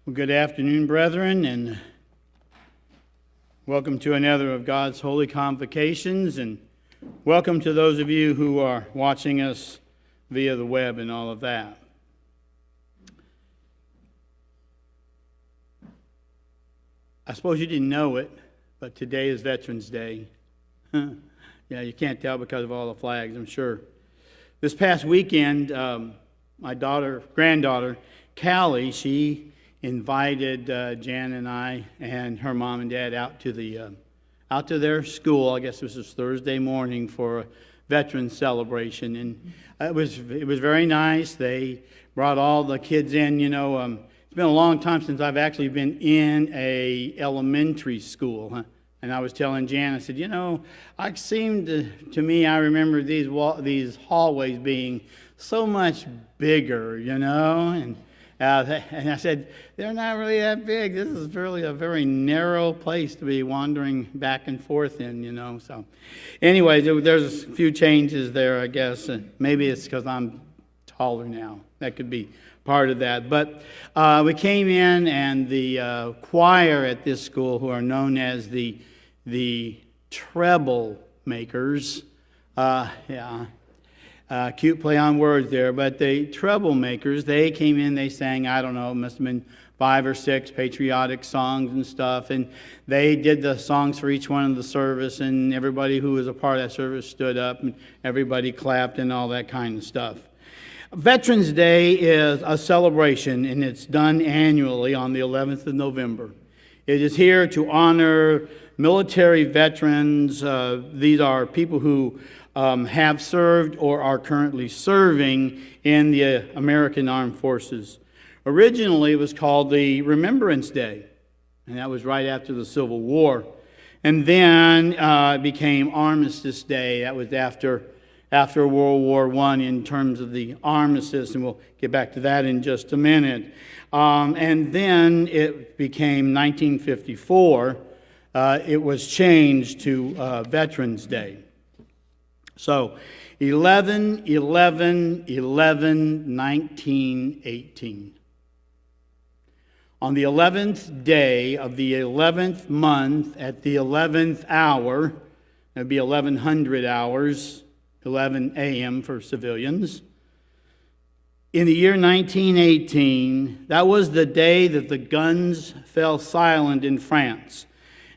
Well, good afternoon, brethren, and welcome to another of God's Holy Convocations, and welcome to those of you who are watching us via the web and all of that. I suppose you didn't know it, but today is Veterans Day. Yeah, you can't tell because of all the flags, I'm sure. This past weekend, my granddaughter, Callie, she invited Jan and I and her mom and dad out to their school. I guess this was Thursday morning for a veterans celebration, and it was very nice. They brought all the kids in. It's been a long time since I've actually been in a elementary school. And I was telling Jan, I said, I remember these hallways being so much bigger, and I said, they're not really that big. This is really a very narrow place to be wandering back and forth in, So anyway, there's a few changes there, I guess. Maybe it's because I'm taller now. That could be part of that. But we came in, and the choir at this school, who are known as the treble makers, cute play on words there, but the troublemakers, they came in, they sang, I don't know, it must have been 5 or 6 patriotic songs and stuff, and they did the songs for each one of the service, and everybody who was a part of that service stood up, and everybody clapped and all that kind of stuff. Veterans Day is a celebration, and it's done annually on the 11th of November. It is here to honor military veterans. These are people who have served or are currently serving in the American Armed Forces. Originally, it was called the Remembrance Day, and that was right after the Civil War. And then it became Armistice Day. That was after World War I in terms of the armistice, and we'll get back to that in just a minute. And then it became 1954. It was changed to Veterans Day. So, 11/11/1918. On the 11th day of the 11th month at the 11th hour, that would be 1100 hours, 11 a.m. for civilians. In the year 1918, that was the day that the guns fell silent in France,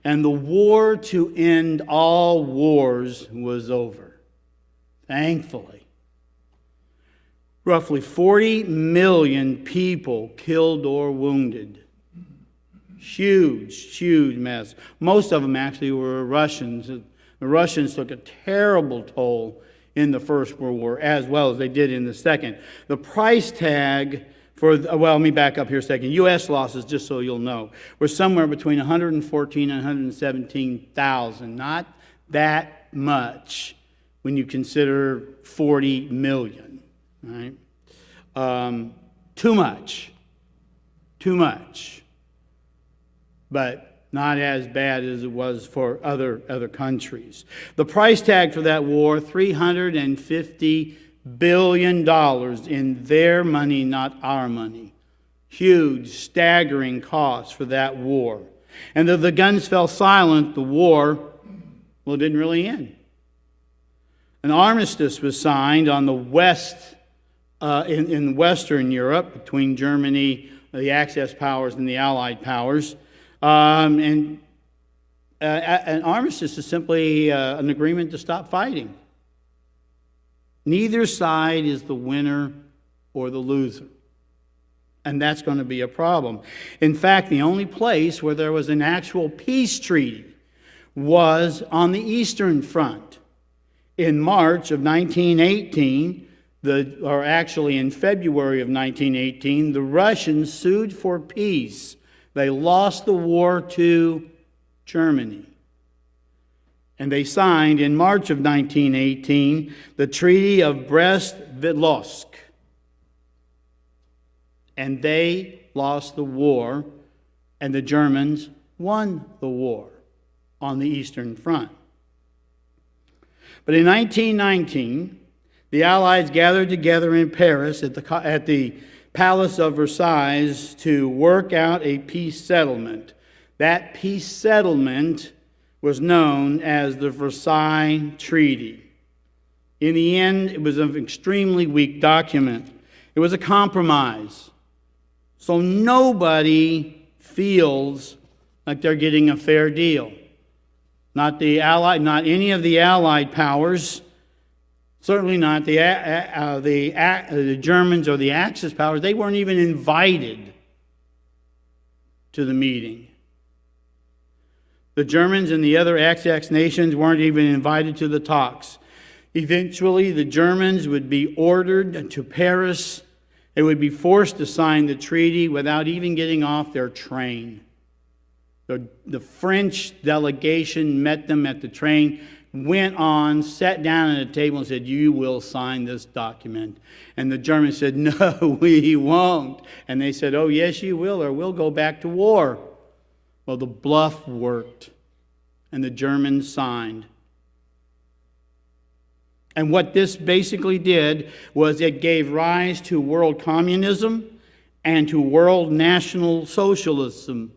and the war to end all wars was over. Thankfully. Roughly 40 million people killed or wounded. Huge, huge mess. Most of them actually were Russians. The Russians took a terrible toll in the First World War, as well as they did in the Second. The price tag let me back up here a second. U.S. losses, just so you'll know, were somewhere between 114,000 and 117,000. Not that much when you consider 40 million, right? Too much, but not as bad as it was for other countries. The price tag for that war, $350 billion in their money, not our money. Huge, staggering costs for that war. And though the guns fell silent, the war, it didn't really end. An armistice was signed on the west, in Western Europe, between Germany, the Axis powers, and the Allied powers. And an armistice is simply an agreement to stop fighting. Neither side is the winner or the loser. And that's going to be a problem. In fact, the only place where there was an actual peace treaty was on the Eastern Front. In March of 1918, or actually in February of 1918, the Russians sued for peace. They lost the war to Germany. And they signed in March of 1918 the Treaty of Brest-Litovsk. And they lost the war, and the Germans won the war on the Eastern Front. But in 1919, the Allies gathered together in Paris at the Palace of Versailles to work out a peace settlement. That peace settlement was known as the Versailles Treaty. In the end, it was an extremely weak document. It was a compromise. So nobody feels like they're getting a fair deal. Not any of the Allied powers, certainly not the Germans or the Axis powers. They weren't even invited to the meeting. The Germans and the other Axis nations weren't even invited to the talks. Eventually, the Germans would be ordered to Paris. They would be forced to sign the treaty without even getting off their train. The French delegation met them at the train, went on, sat down at a table and said, "You will sign this document." And the Germans said, "No, we won't." And they said, "Oh, yes, you will, or we'll go back to war." Well, the bluff worked, and the Germans signed. And what this basically did was it gave rise to world communism and to world national socialism,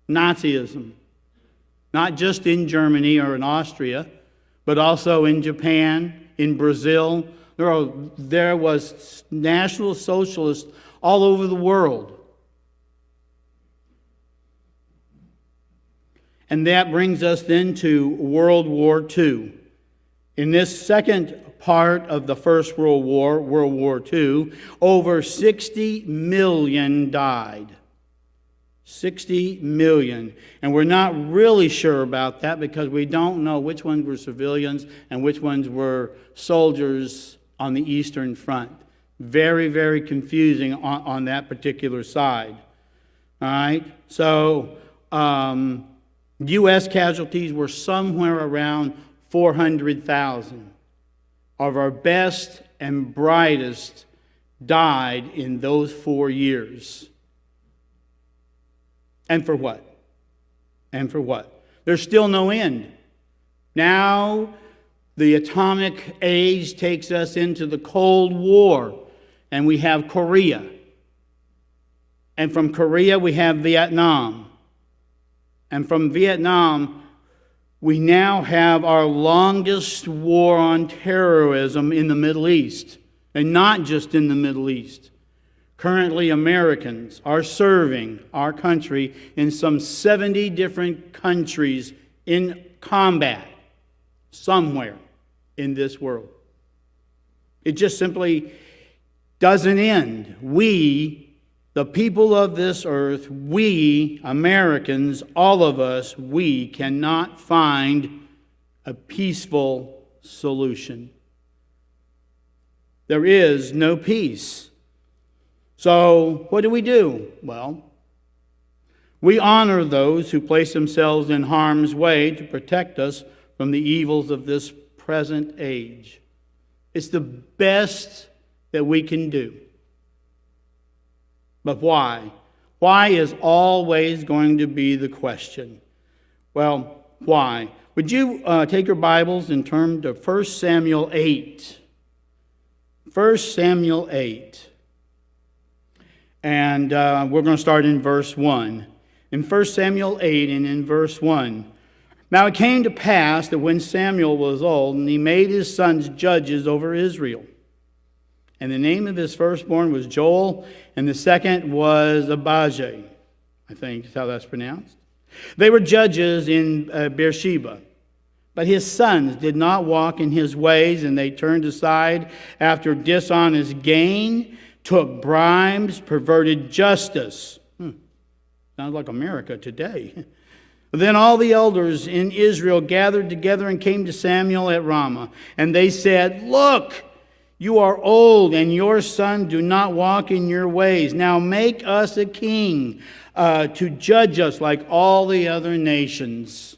Nazism. Not just in Germany or in Austria, but also in Japan, in Brazil. There was national socialists all over the world. And that brings us then to World War II. In this second part of the First World War, World War II, over 60 million died. 60 million. And we're not really sure about that because we don't know which ones were civilians and which ones were soldiers on the Eastern Front. Very, very confusing on that particular side. All right? So, U.S. casualties were somewhere around 400,000. Of our best and brightest died in those 4 years. And for what? And for what? There's still no end. Now, the atomic age takes us into the Cold War, and we have Korea. And from Korea, we have Vietnam. And from Vietnam, we now have our longest war on terrorism in the Middle East, and not just in the Middle East. Currently, Americans are serving our country in some 70 different countries in combat somewhere in this world. It just simply doesn't end. We, the people of this earth, we, Americans, all of us, we cannot find a peaceful solution. There is no peace. So, what do? Well, we honor those who place themselves in harm's way to protect us from the evils of this present age. It's the best that we can do. But why? Why is always going to be the question. Well, why? Would you take your Bibles and turn to 1 Samuel 8. 1 Samuel 8. And we're going to start in verse 1. In 1 Samuel 8 and in verse 1. Now it came to pass that when Samuel was old, and he made his sons judges over Israel. And the name of his firstborn was Joel, and the second was Abijah, I think is how that's pronounced. They were judges in Beersheba. But his sons did not walk in his ways, and they turned aside after dishonest gain, took bribes, perverted justice. Sounds like America today. Then all the elders in Israel gathered together and came to Samuel at Ramah. And they said, "Look, you are old, and your son do not walk in your ways. Now make us a king to judge us like all the other nations."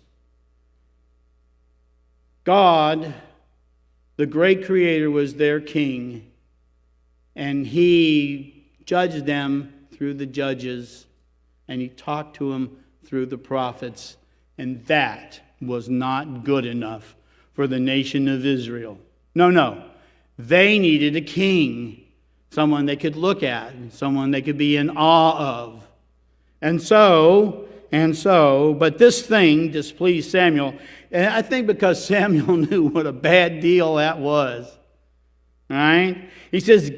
God, the great creator, was their king. And he judged them through the judges. And he talked to them through the prophets. And that was not good enough for the nation of Israel. No. They needed a king. someone they could look at, someone they could be in awe of. And so, but this thing displeased Samuel. And I think because Samuel knew what a bad deal that was. All right? He says,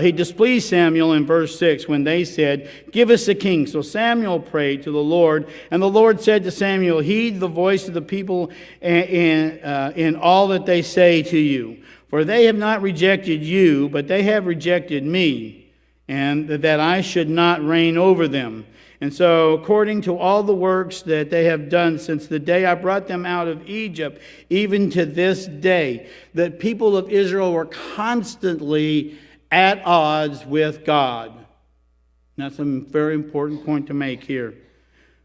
he displeased Samuel in verse 6 when they said, "Give us a king." So Samuel prayed to the Lord, and the Lord said to Samuel, "Heed the voice of the people in all that they say to you. For they have not rejected you, but they have rejected me, and that I should not reign over them. And so, according to all the works that they have done since the day I brought them out of Egypt, even to this day," the people of Israel were constantly at odds with God. That's a very important point to make here.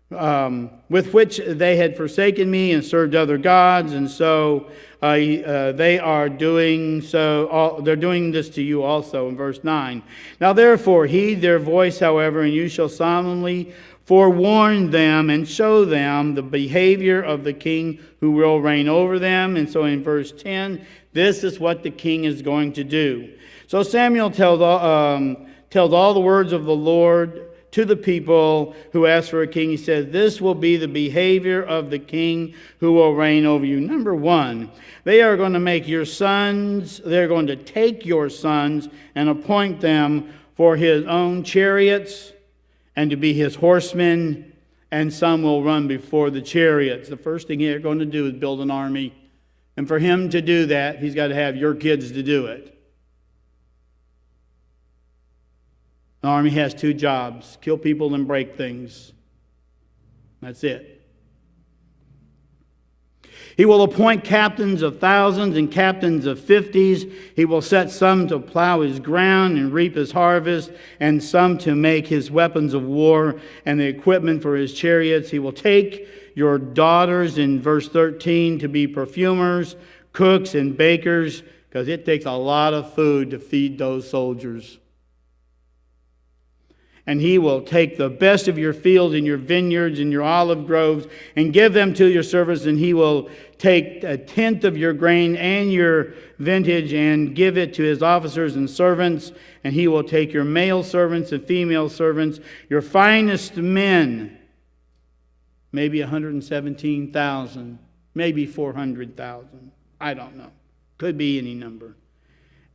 With which they had forsaken me and served other gods, and so they are doing so. They're doing this to you also. In verse 9. "Now therefore heed their voice, however, and you shall solemnly forewarn them and show them the behavior of the king who will reign over them." And so in verse 10, this is what the king is going to do. So Samuel tells all the words of the Lord to the people who asked for a king. He said, "This will be the behavior of the king who will reign over you." Number one, they are going to make your sons, they're going to take your sons and appoint them for his own chariots and to be his horsemen, and some will run before the chariots. The first thing they're going to do is build an army. And for him to do that, he's got to have your kids to do it. The army has two jobs: kill people and break things. That's it. He will appoint captains of thousands and captains of 50s. He will set some to plow his ground and reap his harvest, and some to make his weapons of war and the equipment for his chariots. He will take your daughters, in verse 13, to be perfumers, cooks, and bakers, because it takes a lot of food to feed those soldiers. And he will take the best of your fields and your vineyards and your olive groves and give them to your servants. And he will take a tenth of your grain and your vintage and give it to his officers and servants. And he will take your male servants and female servants, your finest men, maybe 117,000, maybe 400,000. I don't know. Could be any number.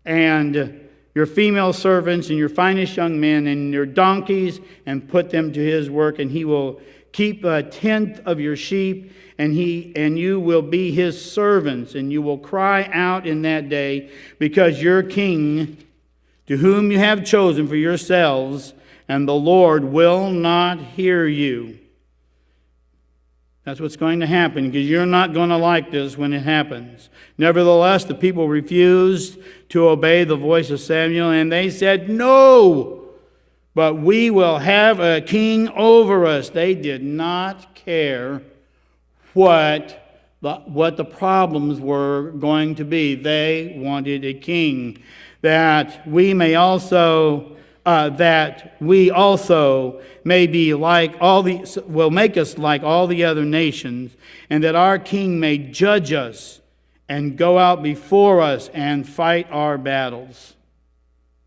And your female servants and your finest young men and your donkeys, and put them to his work. And he will keep a tenth of your sheep, and you will be his servants. And you will cry out in that day, because your king, to whom you have chosen for yourselves, and the Lord will not hear you. That's what's going to happen, because you're not going to like this when it happens. Nevertheless, the people refused to obey the voice of Samuel, and they said, "No, but we will have a king over us." They did not care what the problems were going to be. They wanted a king, that we also may be like will make us like all the other nations, and that our king may judge us and go out before us and fight our battles.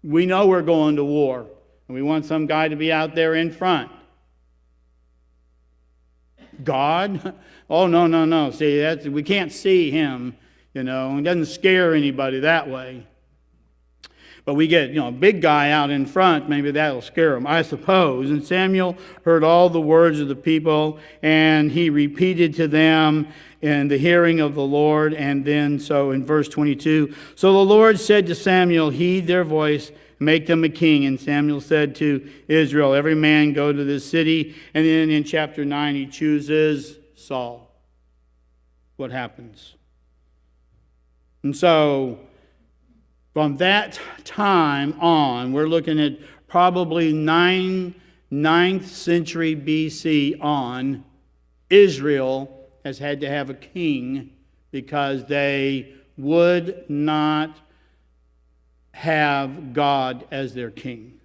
We know we're going to war, and we want some guy to be out there in front. God? Oh, no. See, we can't see him, It doesn't scare anybody that way. But we get, a big guy out in front, maybe that'll scare them, I suppose. And Samuel heard all the words of the people, and he repeated to them in the hearing of the Lord. And then, so in verse 22, "So the Lord said to Samuel, heed their voice, make them a king. And Samuel said to Israel, every man go to this city." And then in chapter 9, he chooses Saul. What happens? And so, from that time on, we're looking at probably 9th century BC on, Israel has had to have a king because they would not have God as their king.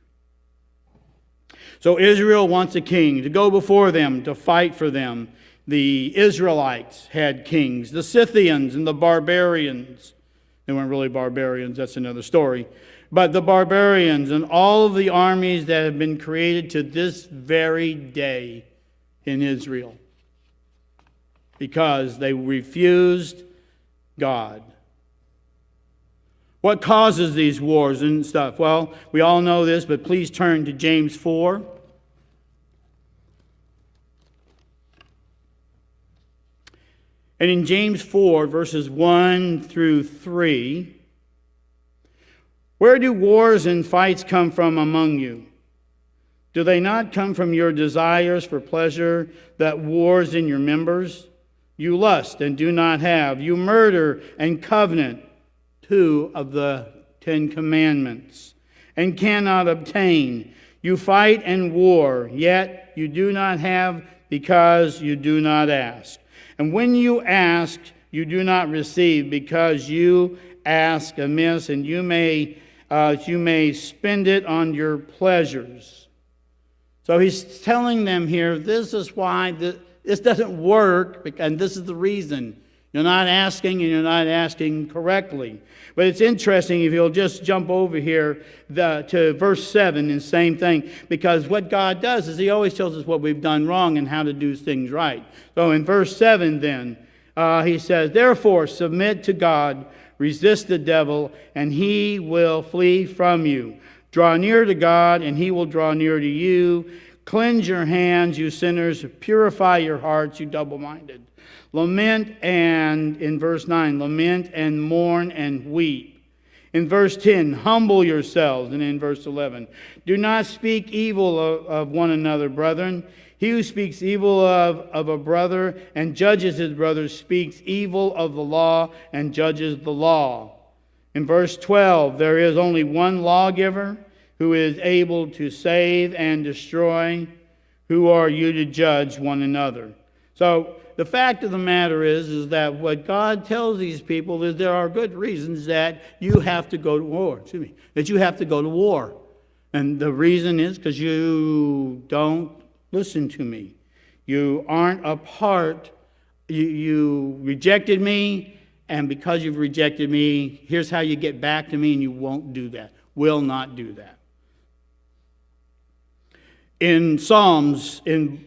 So Israel wants a king to go before them, to fight for them. The Israelites had kings, the Scythians and the barbarians. They weren't really barbarians, that's another story. But the barbarians and all of the armies that have been created to this very day in Israel, because they refused God. What causes these wars and stuff? Well, we all know this, but please turn to James 4. And in James 4, verses 1 through 3, where do wars and fights come from among you? Do they not come from your desires for pleasure that wars in your members? You lust and do not have. You murder and covenant, 2 of the 10 commandments, and cannot obtain. You fight and war, yet you do not have because you do not ask. And when you ask, you do not receive because you ask amiss, and you may spend it on your pleasures. So he's telling them here, this is why this doesn't work, and this is the reason. You're not asking, and you're not asking correctly. But it's interesting if you'll just jump over here to verse 7, and same thing. Because what God does is He always tells us what we've done wrong and how to do things right. So in verse 7 then, He says, therefore submit to God, resist the devil, and he will flee from you. Draw near to God, and He will draw near to you. Cleanse your hands, you sinners. Purify your hearts, you double-minded. Lament, and in verse 9, lament and mourn and weep. In verse 10, humble yourselves. And in verse 11, do not speak evil of one another, brethren. He who speaks evil of a brother and judges his brother speaks evil of the law and judges the law. In verse 12, there is only one lawgiver who is able to save and destroy. Who are you to judge one another? So the fact of the matter is that what God tells these people is there are good reasons that you have to go to war. That you have to go to war. And the reason is because you don't listen to me. You aren't a part. You rejected me, and because you've rejected me, here's how you get back to me, and you won't do that. Will not do that. In Psalms, in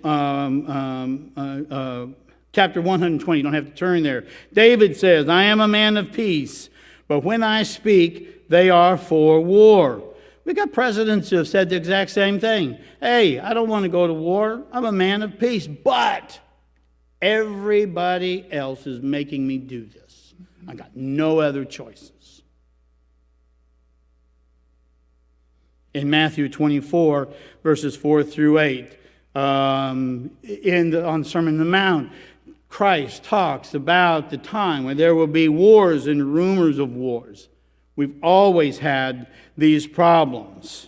chapter 120, you don't have to turn there. David says, I am a man of peace, but when I speak, they are for war. We got presidents who have said the exact same thing. Hey, I don't want to go to war. I'm a man of peace, but everybody else is making me do this. I got no other choices. In Matthew 24, verses 4 through 8, on the Sermon on the Mount, Christ talks about the time when there will be wars and rumors of wars. We've always had these problems.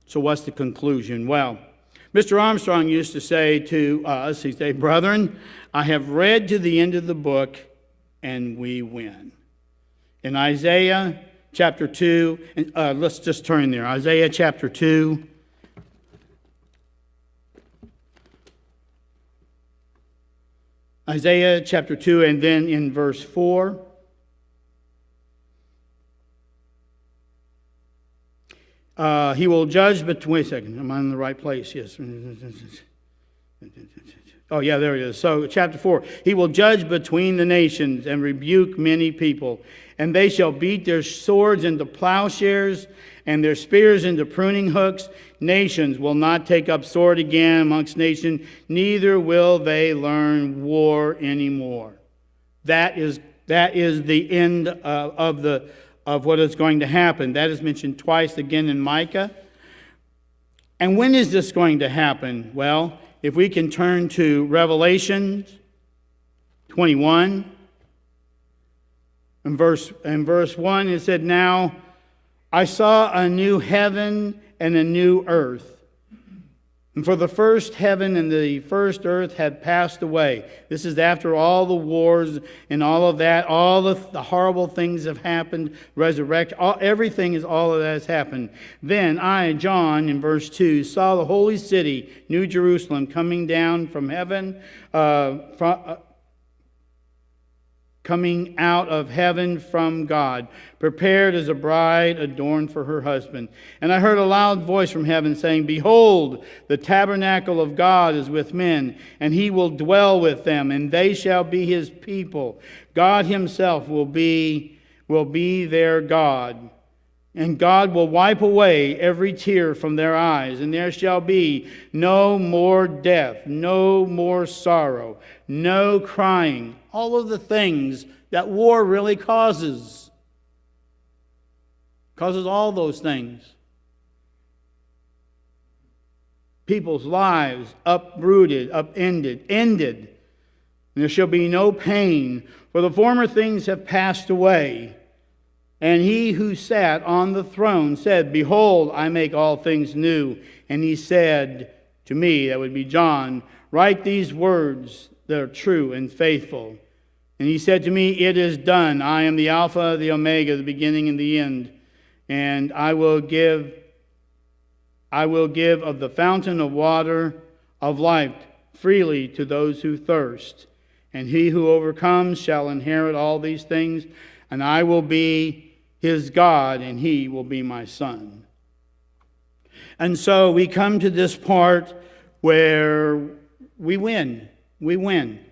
So what's the conclusion? Well, Mr. Armstrong used to say to us, he'd say, brethren, I have read to the end of the book, and we win. In Isaiah chapter 2, and let's just turn there. Isaiah chapter 2. Isaiah chapter 2, and then in verse 4. He will judge between... Wait a second. Am I in the right place? Yes. Oh, yeah, there it is. So, chapter 4. He will judge between the nations and rebuke many people. And they shall beat their swords into plowshares and their spears into pruning hooks. Nations will not take up sword again amongst nations, neither will they learn war anymore. That is the end of what is going to happen. That is mentioned twice again in Micah. And when is this going to happen? Well, if we can turn to Revelation 21, in verse 1, it said, now I saw a new heaven and a new earth. And for the first heaven and the first earth had passed away. This is after all the wars and all of that, all of the horrible things have happened, resurrection, everything is all of that has happened. Then I, John, in verse 2, saw the holy city, New Jerusalem, coming down from heaven, coming out of heaven from God, prepared as a bride adorned for her husband. And I heard a loud voice from heaven saying, Behold, the tabernacle of God is with men, and he will dwell with them, and they shall be his people. God himself will be their God. And God will wipe away every tear from their eyes, and there shall be no more death, no more sorrow, no crying. All of the things that war really causes. Causes all those things. People's lives uprooted, upended, ended. And there shall be no pain, for the former things have passed away. And he who sat on the throne said, Behold, I make all things new. And he said to me, that would be John, Write these words that are true and faithful. And he said to me, It is done. I am the Alpha, the Omega, the beginning and the end. And I will give of the fountain of water of life freely to those who thirst. And he who overcomes shall inherit all these things, and I will be his God, and he will be my son. And so we come to this part where we win. We win.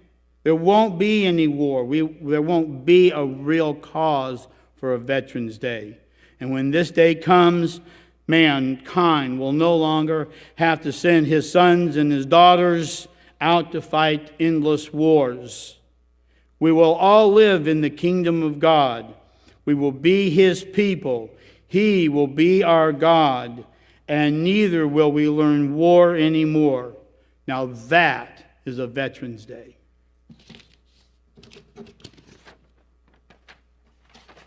There won't be any war. There won't be a real cause for a Veterans Day. And when this day comes, mankind will no longer have to send his sons and his daughters out to fight endless wars. We will all live in the kingdom of God. We will be his people. He will be our God. And neither will we learn war anymore. Now that is a Veterans Day.